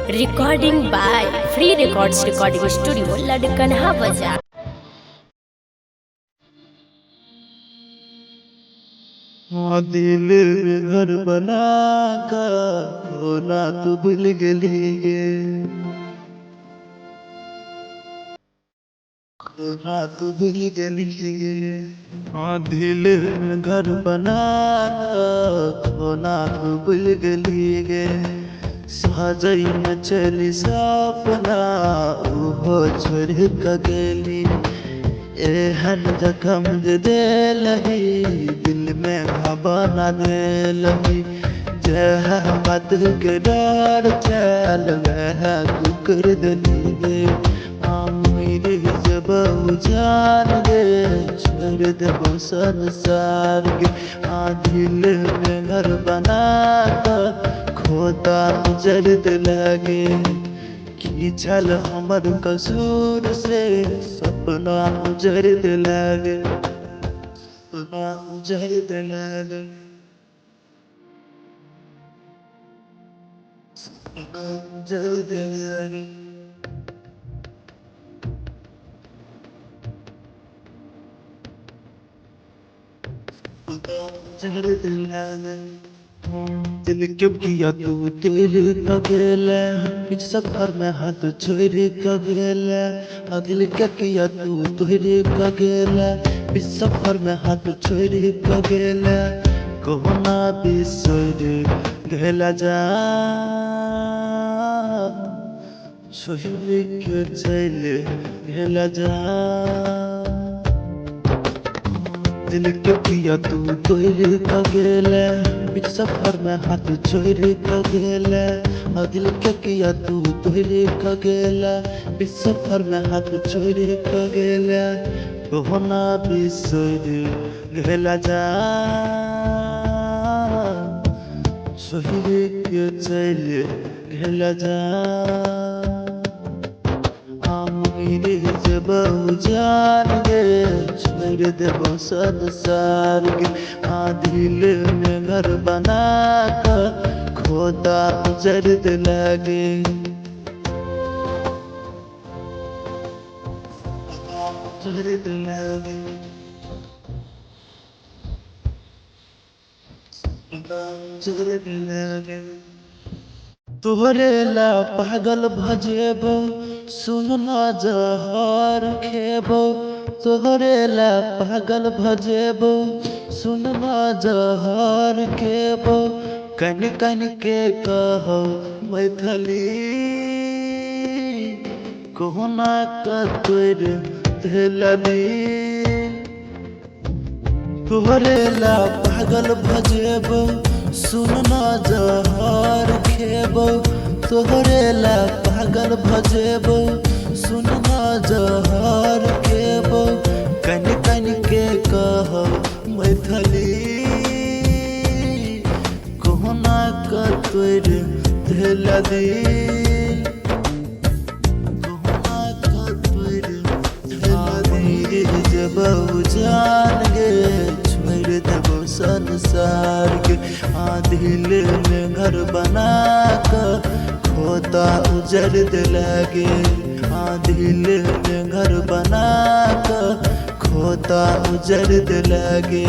Recording by free records recording studio Ladkanha बाजार। दिल में घर बना कर होना तो भूल गई होना तो भूल गई। दिल में घर बना कर होना तो भूल गई। सजई में चली सपना वो छोड़ के गेली। एहन जखम दे लही दिल में घबरा दे लही। जह बात के डर चल वह कुकर दली गे। मेरे जब उजान गे छोड़ दे संसार गे। दिल में घर बना कर खोता जर्द लगे। की चल हमर कसूर से सपना उजड़ लगे। सपना उजड़ लगे। सपना उजड़ लगे। सपना उजड़ लगे। दिल क्यों किया तू तेरे अकेला। इस सफर में हाथ छोड़ के गेला। दिल क्या किया तू तेरे अकेला। इस सफर में हाथ छोड़ के गेला। कोना बिसर गेला जा छोड़ के चल गेला जा। दिल क्यों किया तू तोड़ का गेला। बीच सफर में हाथ छोड़ के गेला। दिल क्यों किया तू तोड़ का गेला। बीच सफर में हाथ छोड़ के गेला। कोना बिसर गेला जा छोड़ के चल गेला जा। मेरे जब उजान गे छोड़ देबो संसार गे। दिल में घर बना कर खोदा उजड़ लगे। उजड़ लगे। उजड़ लगे। तोहरे ला पागल भजेबो सुन न जहर खेबो। तोहरे ला पागल भजेबो सुन न जहर खेबो। कन कन के कहो मैथिली कोना का तोड़ दिलली। तोहरे ला पागल भजेबो सुन न जहर खेबो। तोहरे ला पागल भजेबो सुन न जहर खेबो। कन कन के कहो मैथिली कोना का तोड़ दिलली। कोना का तोड़ दिलली। जब जान गे छोड़ देबो संसार के। दिल में घर बना कर खोता उजड़ लगे। दिल में घर बना कर खोता उजड़ लगे।